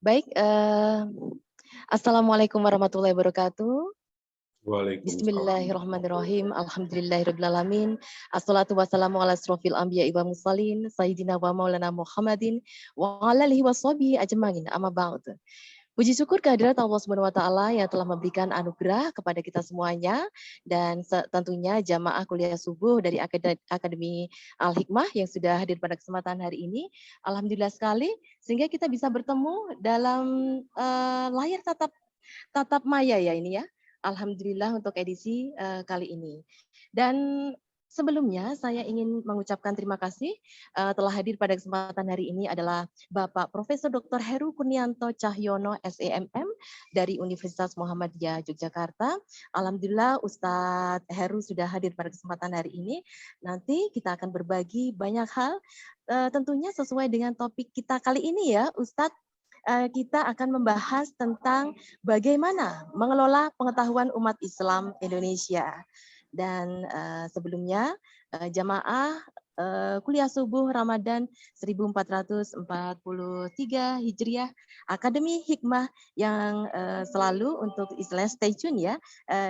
Baik, assalamualaikum warahmatullahi wabarakatuh. Waalaikumsalam. Bismillahirrahmanirrahim. Alhamdulillahirrabbilalamin. Assalatu wassalamu ala asrofil anbiya'i wa mursalin. Sayyidina wa maulana Muhammadin. Wa ala alihi wa sahbihi ajma'in. Amma ba'd. Puji syukur kehadirat Allah Subhanahu wa taala yang telah memberikan anugerah kepada kita semuanya dan tentunya jamaah kuliah subuh dari Akademi Al-Hikmah yang sudah hadir pada kesempatan hari ini. Alhamdulillah sekali sehingga kita bisa bertemu dalam layar tatap maya ya ini ya. Alhamdulillah untuk edisi kali ini. Dan sebelumnya saya ingin mengucapkan terima kasih telah hadir pada kesempatan hari ini adalah Bapak Profesor Dr. Heru Kurnianto Cahyono SEMM dari Universitas Muhammadiyah Yogyakarta. Alhamdulillah Ustadz Heru sudah hadir pada kesempatan hari ini. Nanti kita akan berbagi banyak hal tentunya sesuai dengan topik kita kali ini ya Ustadz. Kita akan membahas tentang bagaimana mengelola pengetahuan umat Islam Indonesia. Dan sebelumnya jamaah kuliah subuh Ramadan 1443 Hijriah Akademi Hikmah yang selalu untuk istilah stay tune ya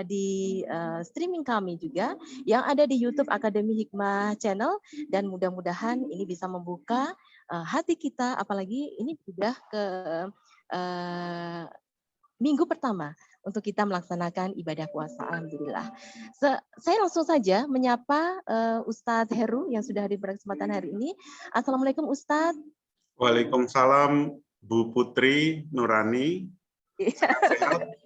di streaming kami juga yang ada di YouTube Akademi Hikmah Channel, dan mudah-mudahan ini bisa membuka hati kita, apalagi ini sudah ke minggu pertama untuk kita melaksanakan ibadah puasa. Alhamdulillah. Saya langsung saja menyapa Ustadz Heru yang sudah hadir pada kesempatan hari ini. Assalamualaikum Ustadz. Waalaikumsalam Bu Putri Nurani. Sehat?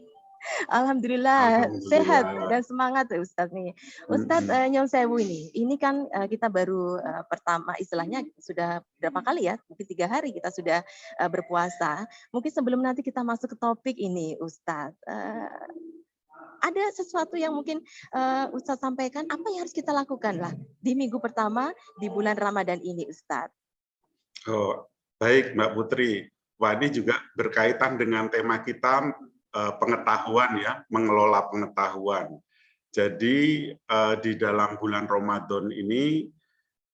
Alhamdulillah sehat dan semangat ya Ustadz nih. Ustadz Nyon Sewu ini kan kita baru pertama istilahnya sudah berapa kali ya, mungkin 3 hari kita sudah berpuasa. Mungkin sebelum nanti kita masuk ke topik ini Ustadz, ada sesuatu yang mungkin Ustadz sampaikan, apa yang harus kita lakukan lah di minggu pertama di bulan Ramadan ini Ustadz? Oh, baik Mbak Putri. Wah, ini juga berkaitan dengan tema kita pengetahuan ya, mengelola pengetahuan. Jadi di dalam bulan Ramadan ini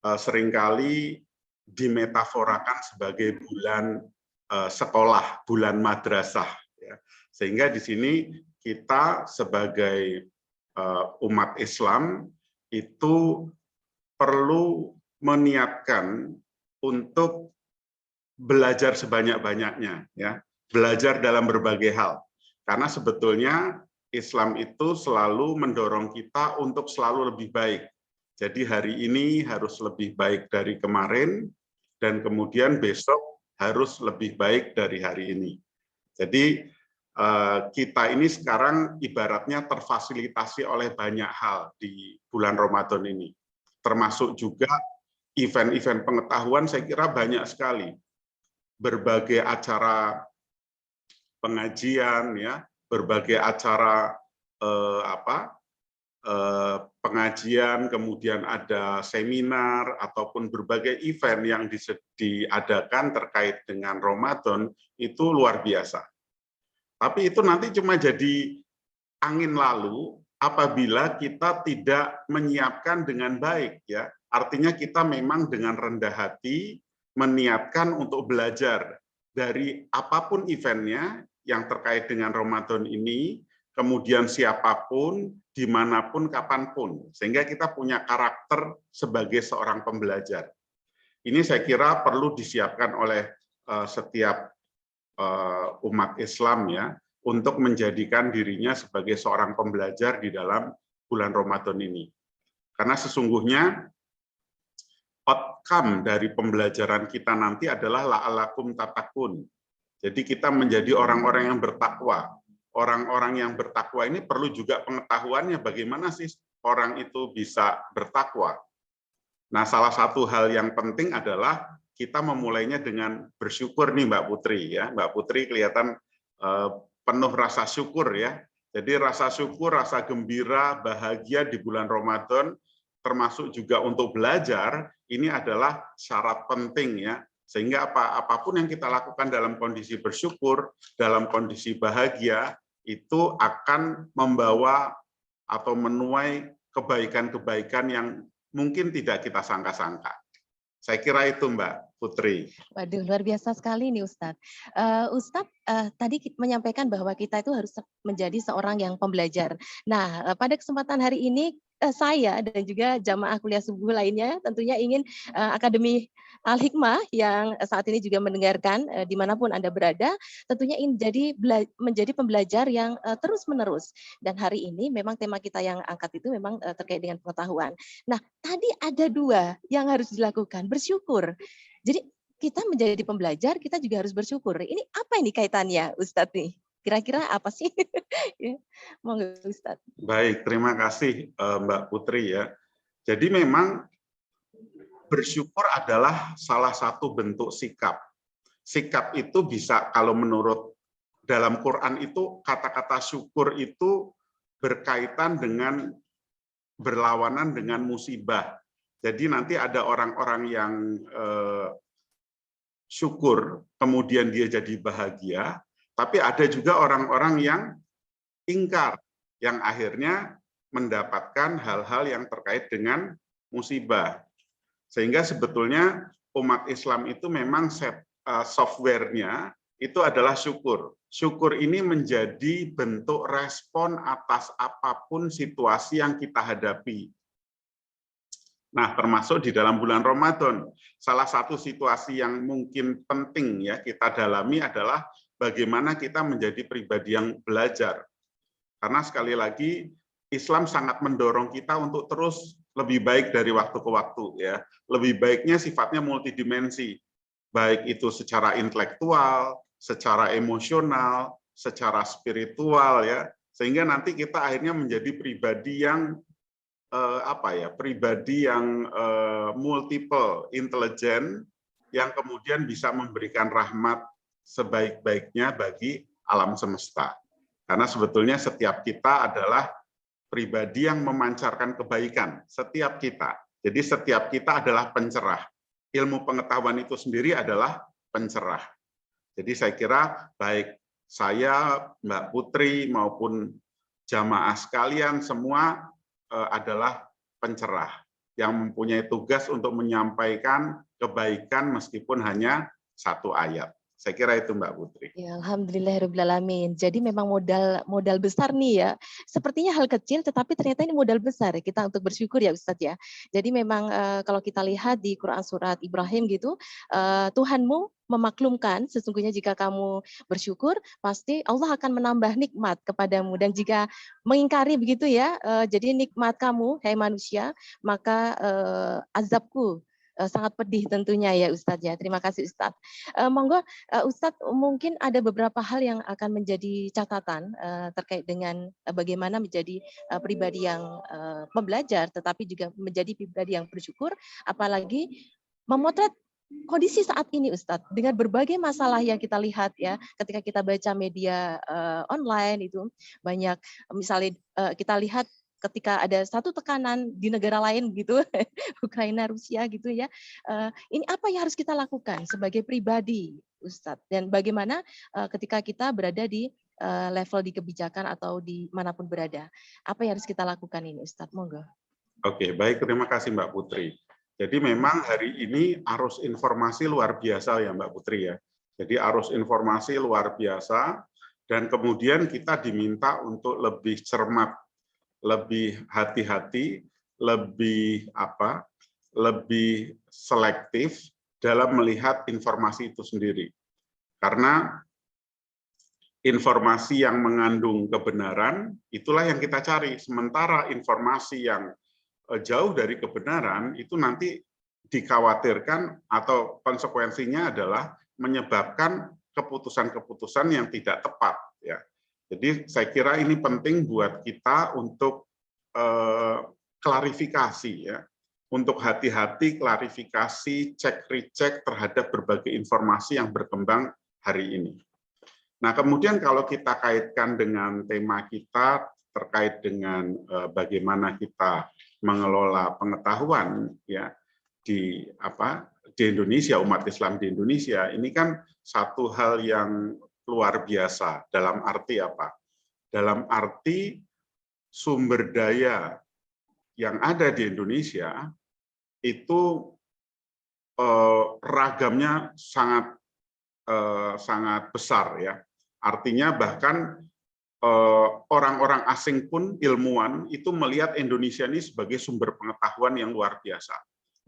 seringkali dimetaforakan sebagai bulan sekolah, bulan madrasah. Ya. Sehingga di sini kita sebagai umat Islam itu perlu meniatkan untuk belajar sebanyak-banyaknya, ya, belajar dalam berbagai hal. Karena sebetulnya Islam itu selalu mendorong kita untuk selalu lebih baik. Jadi hari ini harus lebih baik dari kemarin, dan kemudian besok harus lebih baik dari hari ini. Jadi kita ini sekarang ibaratnya terfasilitasi oleh banyak hal di bulan Ramadan ini. Termasuk juga event-event pengetahuan, saya kira banyak sekali. Berbagai acara pengajian ya, berbagai acara pengajian, kemudian ada seminar ataupun berbagai event yang diadakan terkait dengan Ramadan itu luar biasa. Tapi itu nanti cuma jadi angin lalu apabila kita tidak menyiapkan dengan baik ya. Artinya kita memang dengan rendah hati meniatkan untuk belajar dari apapun eventnya yang terkait dengan Ramadan ini, kemudian siapapun, dimanapun, kapanpun, sehingga kita punya karakter sebagai seorang pembelajar. Ini saya kira perlu disiapkan oleh setiap umat Islam ya, untuk menjadikan dirinya sebagai seorang pembelajar di dalam bulan Ramadan ini. Karena sesungguhnya outcome dari pembelajaran kita nanti adalah la'alakum tatakun. Jadi kita menjadi orang-orang yang bertakwa. Orang-orang yang bertakwa ini perlu juga pengetahuannya bagaimana sih orang itu bisa bertakwa. Nah, salah satu hal yang penting adalah kita memulainya dengan bersyukur nih Mbak Putri ya. Mbak Putri kelihatan penuh rasa syukur ya. Jadi rasa syukur, rasa gembira, bahagia di bulan Ramadan, termasuk juga untuk belajar, ini adalah syarat penting ya. Sehingga apapun yang kita lakukan dalam kondisi bersyukur, dalam kondisi bahagia, itu akan membawa atau menuai kebaikan-kebaikan yang mungkin tidak kita sangka-sangka. Saya kira itu Mbak Putri. Waduh, luar biasa sekali nih Ustadz. Ustadz tadi menyampaikan bahwa kita itu harus menjadi seorang yang pembelajar. Nah, pada kesempatan hari ini saya dan juga jamaah kuliah subuh lainnya tentunya ingin Akademi Al-Hikmah yang saat ini juga mendengarkan dimanapun Anda berada, tentunya ingin menjadi pembelajar yang terus-menerus. Dan hari ini memang tema kita yang angkat itu memang terkait dengan pengetahuan. Nah, tadi ada dua yang harus dilakukan, bersyukur. Jadi kita menjadi pembelajar, kita juga harus bersyukur. Ini apa ini kaitannya, Ustadz nih? Kira-kira apa sih? Ya, monggo Ustadz. Baik, terima kasih Mbak Putri ya. Jadi memang bersyukur adalah salah satu bentuk sikap. Sikap itu bisa, kalau menurut dalam Quran itu, kata-kata syukur itu berkaitan dengan berlawanan dengan musibah. Jadi nanti ada orang-orang yang syukur, kemudian dia jadi bahagia, tapi ada juga orang-orang yang ingkar, yang akhirnya mendapatkan hal-hal yang terkait dengan musibah. Sehingga sebetulnya umat Islam itu memang software-nya itu adalah syukur. Syukur ini menjadi bentuk respon atas apapun situasi yang kita hadapi. Nah, termasuk di dalam bulan Ramadan, salah satu situasi yang mungkin penting ya kita dalami adalah bagaimana kita menjadi pribadi yang belajar. Karena sekali lagi Islam sangat mendorong kita untuk terus lebih baik dari waktu ke waktu ya. Lebih baiknya sifatnya multidimensi. Baik itu secara intelektual, secara emosional, secara spiritual ya. Sehingga nanti kita akhirnya menjadi pribadi yang pribadi yang multiple intelligent yang kemudian bisa memberikan rahmat sebaik-baiknya bagi alam semesta. Karena sebetulnya setiap kita adalah pribadi yang memancarkan kebaikan, setiap kita. Jadi setiap kita adalah pencerah. Ilmu pengetahuan itu sendiri adalah pencerah. Jadi saya kira baik saya, Mbak Putri maupun jamaah sekalian semua adalah pencerah yang mempunyai tugas untuk menyampaikan kebaikan meskipun hanya satu ayat. Saya kira itu Mbak Putri. Ya, alhamdulillahirobbilalamin. Jadi memang modal besar nih ya. Sepertinya hal kecil, tetapi ternyata ini modal besar kita untuk bersyukur ya Ustadz ya. Jadi memang kalau kita lihat di Quran surat Ibrahim gitu, Tuhanmu memaklumkan sesungguhnya jika kamu bersyukur pasti Allah akan menambah nikmat kepadamu, dan jika mengingkari begitu ya, jadi nikmat kamu hai manusia, maka azabku sangat pedih tentunya ya Ustadz ya. Terima kasih Ustadz. Monggo Ustadz, mungkin ada beberapa hal yang akan menjadi catatan terkait dengan bagaimana menjadi pribadi yang pembelajar, tetapi juga menjadi pribadi yang bersyukur, apalagi memotret kondisi saat ini Ustadz, dengan berbagai masalah yang kita lihat ya, ketika kita baca media online itu banyak, misalnya kita lihat ketika ada satu tekanan di negara lain gitu, Ukraina, Rusia gitu ya, ini apa yang harus kita lakukan sebagai pribadi, Ustadz? Dan bagaimana ketika kita berada di level di kebijakan atau di manapun berada, apa yang harus kita lakukan ini, Ustadz? Monggo. Oke, baik, terima kasih Mbak Putri. Jadi memang hari ini arus informasi luar biasa ya Mbak Putri ya. Jadi arus informasi luar biasa, dan kemudian kita diminta untuk lebih cermat, lebih hati-hati, lebih selektif dalam melihat informasi itu sendiri. Karena informasi yang mengandung kebenaran itulah yang kita cari. Sementara informasi yang jauh dari kebenaran itu nanti dikhawatirkan atau konsekuensinya adalah menyebabkan keputusan-keputusan yang tidak tepat ya. Jadi saya kira ini penting buat kita untuk klarifikasi ya, untuk hati-hati klarifikasi, cek recheck terhadap berbagai informasi yang berkembang hari ini. Nah, kemudian kalau kita kaitkan dengan tema kita terkait dengan bagaimana kita mengelola pengetahuan ya di Indonesia, umat Islam di Indonesia, ini kan satu hal yang luar biasa. Dalam arti apa? Dalam arti sumber daya yang ada di Indonesia itu ragamnya sangat sangat besar ya. Artinya bahkan orang-orang asing pun ilmuwan itu melihat Indonesia ini sebagai sumber pengetahuan yang luar biasa.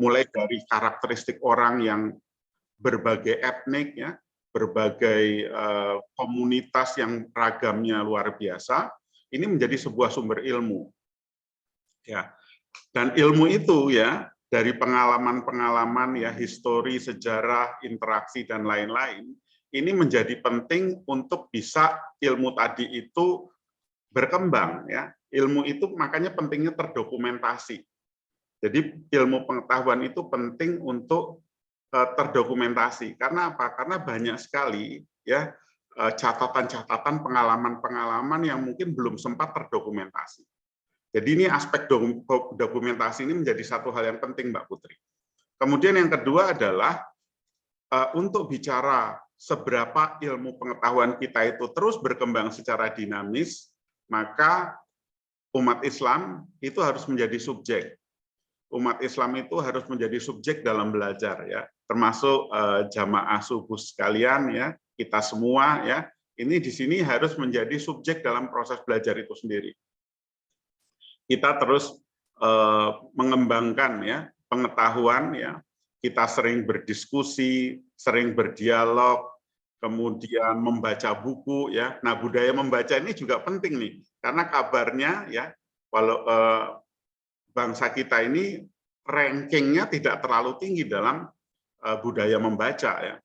Mulai dari karakteristik orang yang berbagai etnik ya, berbagai komunitas yang ragamnya luar biasa, ini menjadi sebuah sumber ilmu. Ya. Dan ilmu itu ya dari pengalaman-pengalaman ya, histori, sejarah, interaksi dan lain-lain, ini menjadi penting untuk bisa ilmu tadi itu berkembang ya. Ilmu itu makanya pentingnya terdokumentasi. Jadi ilmu pengetahuan itu penting untuk terdokumentasi. Karena apa? Karena banyak sekali ya catatan-catatan, pengalaman-pengalaman yang mungkin belum sempat terdokumentasi. Jadi ini aspek dokumentasi ini menjadi satu hal yang penting, Mbak Putri. Kemudian yang kedua adalah untuk bicara seberapa ilmu pengetahuan kita itu terus berkembang secara dinamis, maka umat Islam itu harus menjadi subjek. Umat Islam itu harus menjadi subjek dalam belajar ya, termasuk jamaah subuh sekalian ya, kita semua ya, ini di sini harus menjadi subjek dalam proses belajar itu sendiri. Kita terus mengembangkan ya pengetahuan ya, kita sering berdiskusi, sering berdialog, kemudian membaca buku ya. Nah, budaya membaca ini juga penting nih, karena kabarnya ya walau bangsa kita ini rankingnya tidak terlalu tinggi dalam budaya membaca ya,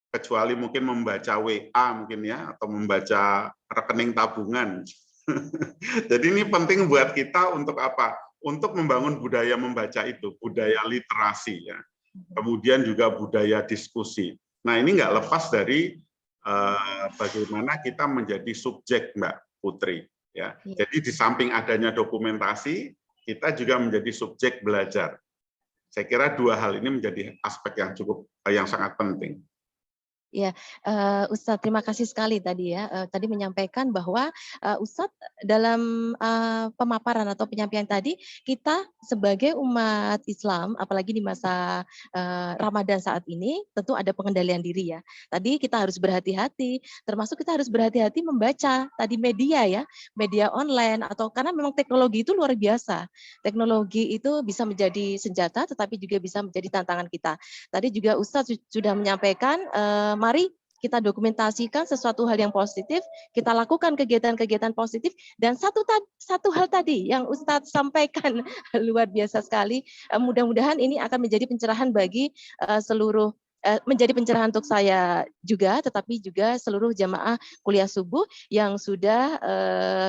kecuali mungkin membaca WA mungkin ya, atau membaca rekening tabungan. Jadi ini penting buat kita untuk apa? Untuk membangun budaya membaca itu, budaya literasi ya. Kemudian juga budaya diskusi. Nah, ini nggak lepas dari bagaimana kita menjadi subjek, Mbak Putri ya. Jadi di samping adanya dokumentasi, kita juga menjadi subjek belajar. Saya kira dua hal ini menjadi aspek yang sangat penting. Ya, Ustadz terima kasih sekali tadi ya, tadi menyampaikan bahwa Ustadz dalam pemaparan atau penyampaian tadi, kita sebagai umat Islam, apalagi di masa Ramadan saat ini, tentu ada pengendalian diri ya. Tadi kita harus berhati-hati, termasuk kita harus berhati-hati membaca tadi media ya, media online, atau karena memang teknologi itu luar biasa. Teknologi itu bisa menjadi senjata, tetapi juga bisa menjadi tantangan kita. Tadi juga Ustadz sudah menyampaikan, mari kita dokumentasikan sesuatu hal yang positif, kita lakukan kegiatan-kegiatan positif, dan satu hal tadi yang Ustadz sampaikan luar biasa sekali, mudah-mudahan ini akan menjadi pencerahan bagi seluruh menjadi pencerahan untuk saya juga, tetapi juga seluruh jamaah kuliah subuh yang sudah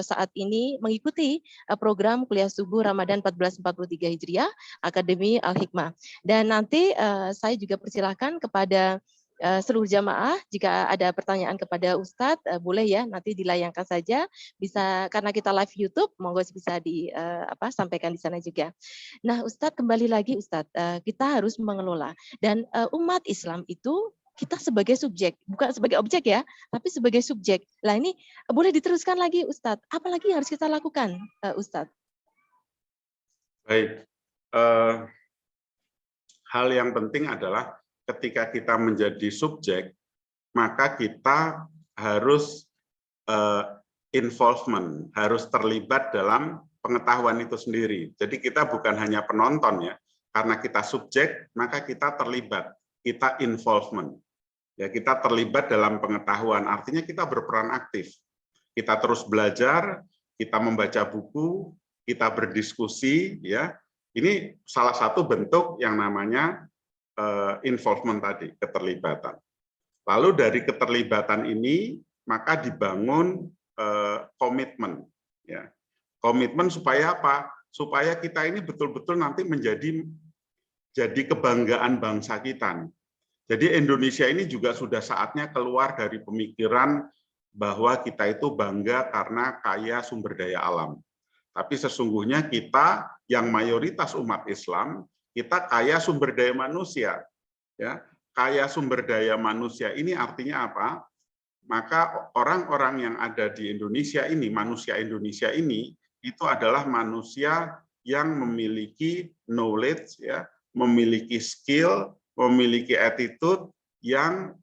saat ini mengikuti program kuliah subuh Ramadan 1443 Hijriah Akademi Al-Hikmah. Dan nanti saya juga persilahkan kepada seluruh jamaah, jika ada pertanyaan kepada Ustadz, boleh ya nanti dilayangkan saja, bisa karena kita live YouTube, monggo bisa sampaikan di sana juga. Nah, Ustadz kembali lagi Ustadz, kita harus mengelola dan umat Islam itu kita sebagai subjek, bukan sebagai objek ya, tapi sebagai subjek. Lah ini boleh diteruskan lagi Ustadz, apalagi yang harus kita lakukan Ustadz? Baik, hal yang penting adalah ketika kita menjadi subjek, maka kita harus involvement, harus terlibat dalam pengetahuan itu sendiri. Jadi kita bukan hanya penonton ya, karena kita subjek, maka kita terlibat, kita involvement. Ya, kita terlibat dalam pengetahuan, artinya kita berperan aktif. Kita terus belajar, kita membaca buku, kita berdiskusi, ya. Ini salah satu bentuk yang namanya involvement tadi, keterlibatan. Lalu dari keterlibatan ini maka dibangun komitmen, ya. Komitmen supaya apa? Supaya kita ini betul-betul nanti jadi kebanggaan bangsa kita. Jadi Indonesia ini juga sudah saatnya keluar dari pemikiran bahwa kita itu bangga karena kaya sumber daya alam. Tapi sesungguhnya kita yang mayoritas umat Islam, kita kaya sumber daya manusia. Ya, kaya sumber daya manusia ini artinya apa? Maka orang-orang yang ada di Indonesia ini, manusia Indonesia ini, itu adalah manusia yang memiliki knowledge, ya, memiliki skill, memiliki attitude yang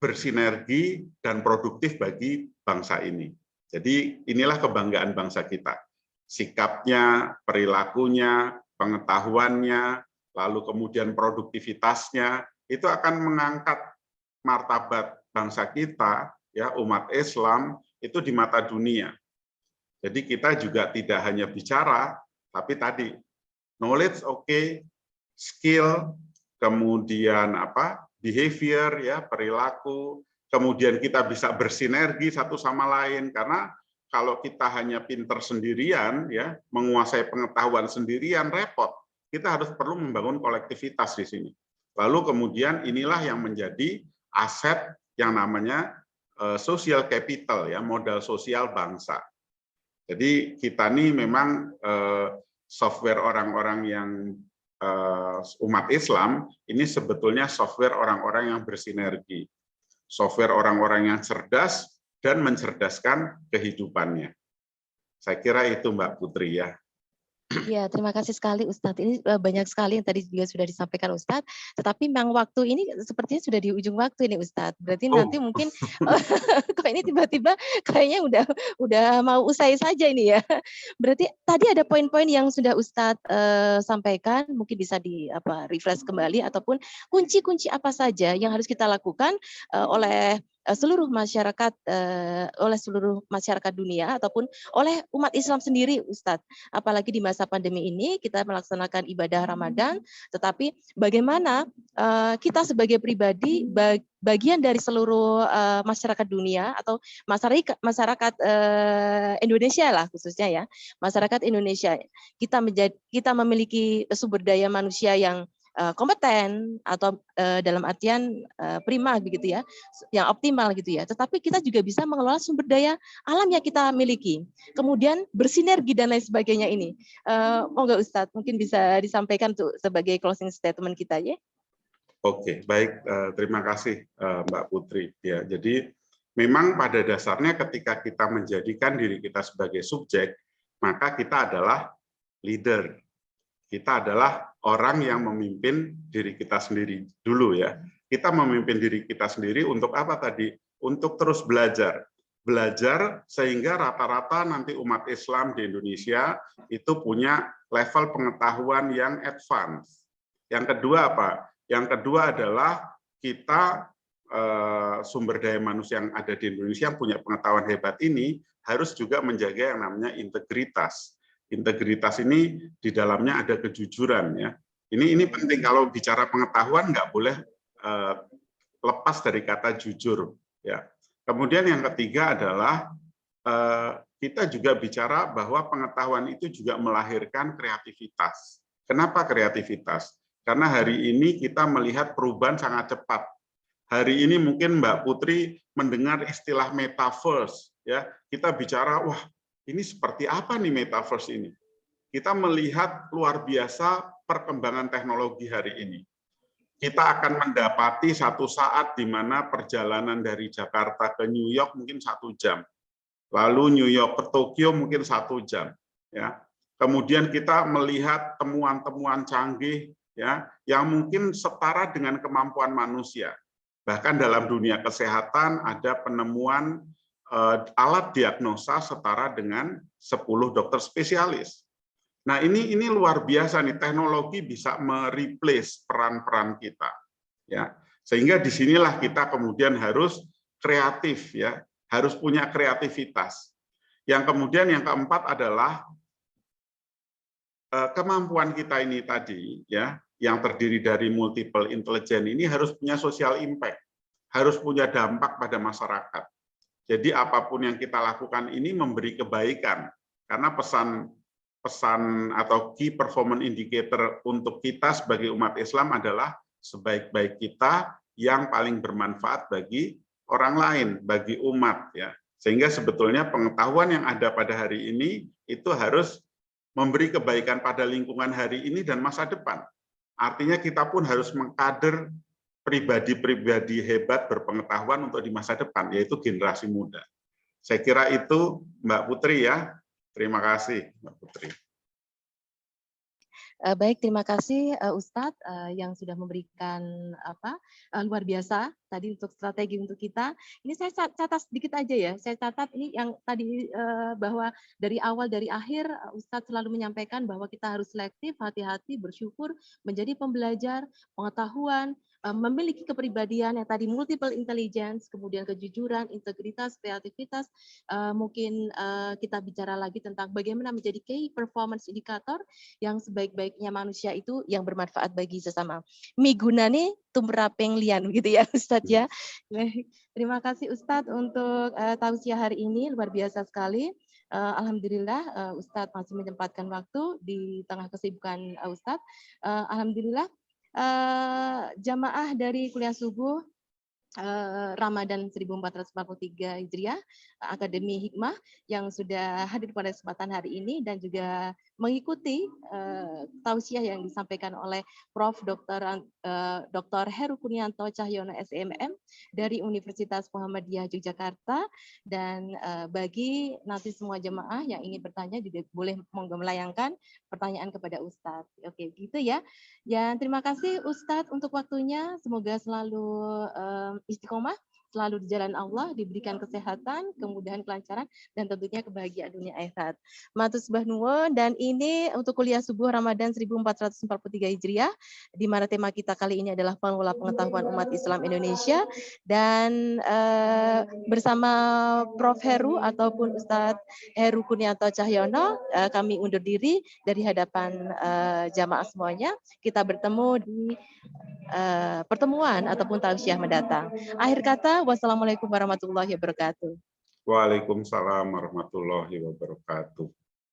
bersinergi dan produktif bagi bangsa ini. Jadi inilah kebanggaan bangsa kita. Sikapnya, perilakunya, pengetahuannya, lalu kemudian produktivitasnya, itu akan mengangkat martabat bangsa kita, ya umat Islam, itu di mata dunia. Jadi kita juga tidak hanya bicara, tapi tadi knowledge oke, skill, kemudian behavior, ya perilaku, kemudian kita bisa bersinergi satu sama lain, karena kalau kita hanya pinter sendirian, ya menguasai pengetahuan sendirian repot. Kita harus perlu membangun kolektivitas di sini. Lalu kemudian inilah yang menjadi aset yang namanya social capital, ya modal sosial bangsa. Jadi kita nih memang software orang-orang yang umat Islam ini sebetulnya software orang-orang yang bersinergi, software orang-orang yang cerdas dan mencerdaskan kehidupannya. Saya kira itu Mbak Putri ya. Ya, terima kasih sekali Ustadz. Ini banyak sekali yang tadi juga sudah disampaikan Ustadz, tetapi memang waktu ini sepertinya sudah di ujung waktu ini Ustadz. Berarti nanti mungkin kok ini tiba-tiba kayaknya udah mau usai saja ini ya. Berarti tadi ada poin-poin yang sudah Ustadz sampaikan, mungkin bisa refresh kembali ataupun kunci-kunci apa saja yang harus kita lakukan oleh seluruh masyarakat dunia ataupun oleh umat Islam sendiri Ustadz. Apalagi di masa pandemi ini kita melaksanakan ibadah Ramadan, tetapi bagaimana kita sebagai pribadi bagian dari seluruh masyarakat dunia atau masyarakat Indonesia lah khususnya ya, masyarakat Indonesia, kita memiliki sumber daya manusia yang kompeten atau dalam artian prima begitu ya, yang optimal gitu ya. Tetapi kita juga bisa mengelola sumber daya alam yang kita miliki. Kemudian bersinergi dan lain sebagainya ini. Monggo Ustadz, mungkin bisa disampaikan tuh sebagai closing statement kita ya. Oke, baik. Terima kasih Mbak Putri. Ya, jadi memang pada dasarnya ketika kita menjadikan diri kita sebagai subjek, maka kita adalah leader. Kita adalah orang yang memimpin diri kita sendiri dulu ya. Kita memimpin diri kita sendiri untuk apa tadi? Untuk terus belajar. Belajar sehingga rata-rata nanti umat Islam di Indonesia itu punya level pengetahuan yang advance. Yang kedua apa? Yang kedua adalah kita sumber daya manusia yang ada di Indonesia yang punya pengetahuan hebat ini harus juga menjaga yang namanya integritas. Integritas ini di dalamnya ada kejujuran ya. Ini penting kalau bicara pengetahuan nggak boleh lepas dari kata jujur ya. Kemudian yang ketiga adalah kita juga bicara bahwa pengetahuan itu juga melahirkan kreativitas. Kenapa kreativitas? Karena hari ini kita melihat perubahan sangat cepat. Hari ini mungkin Mbak Putri mendengar istilah metaverse ya. Kita bicara wah ini seperti apa nih metaverse ini? Kita melihat luar biasa perkembangan teknologi hari ini. Kita akan mendapati satu saat di mana perjalanan dari Jakarta ke New York mungkin 1 jam. Lalu New York ke Tokyo mungkin 1 jam. Ya. Kemudian kita melihat temuan-temuan canggih ya, yang mungkin setara dengan kemampuan manusia. Bahkan dalam dunia kesehatan ada penemuan alat diagnosa setara dengan 10 dokter spesialis. Nah, ini luar biasa nih, teknologi bisa mereplace peran-peran kita. Ya. Sehingga disinilah kita kemudian harus kreatif ya, harus punya kreativitas. Yang kemudian yang keempat adalah kemampuan kita ini tadi ya, yang terdiri dari multiple intelligence ini harus punya social impact, harus punya dampak pada masyarakat. Jadi apapun yang kita lakukan ini memberi kebaikan, karena pesan atau key performance indicator untuk kita sebagai umat Islam adalah sebaik-baik kita yang paling bermanfaat bagi orang lain, bagi umat ya. Sehingga sebetulnya pengetahuan yang ada pada hari ini itu harus memberi kebaikan pada lingkungan hari ini dan masa depan. Artinya kita pun harus mengkader pribadi-pribadi hebat berpengetahuan untuk di masa depan, yaitu generasi muda. Saya kira itu Mbak Putri ya. Terima kasih Mbak Putri. Baik, terima kasih Ustadz yang sudah memberikan luar biasa tadi untuk strategi untuk kita. Ini saya catat sedikit aja ya. Saya catat ini yang tadi bahwa dari awal dari akhir Ustadz selalu menyampaikan bahwa kita harus selektif, hati-hati, bersyukur, menjadi pembelajar, pengetahuan, memiliki kepribadian yang tadi multiple intelligence, kemudian kejujuran, integritas, kreativitas. Mungkin kita bicara lagi tentang bagaimana menjadi key performance indicator yang sebaik-baiknya manusia itu yang bermanfaat bagi sesama. Migunane tumraping lian gitu ya Ustadz ya. Terima kasih Ustadz untuk tausiah hari ini luar biasa sekali. Alhamdulillah Ustadz masih menyempatkan waktu di tengah kesibukan Ustadz. Alhamdulillah jamaah dari kuliah subuh Ramadan 1443 Hijriah, Akademi Hikmah yang sudah hadir pada kesempatan hari ini dan juga mengikuti tausiah yang disampaikan oleh Prof. Dr. Heru Kurnianto Cahyono SMM dari Universitas Muhammadiyah Yogyakarta, dan bagi nanti semua jemaah yang ingin bertanya juga boleh monggo melayangkan pertanyaan kepada Ustadz. Oke, gitu ya. Ya, terima kasih Ustadz untuk waktunya. Semoga selalu istiqomah, selalu di jalan Allah, diberikan kesehatan, kemudahan, kelancaran, dan tentunya kebahagiaan dunia akhirat. Matur sembah nuwun, dan ini untuk kuliah subuh Ramadan 1443 Hijriah, di mana tema kita kali ini adalah pengelola pengetahuan umat Islam Indonesia, dan bersama Prof. Heru ataupun Ustadz Heru Kurnianto Cahyono, kami undur diri dari hadapan jamaah semuanya. Kita bertemu di pertemuan ataupun tausiah mendatang. Akhir kata, wassalamualaikum warahmatullahi wabarakatuh. Waalaikumsalam warahmatullahi wabarakatuh.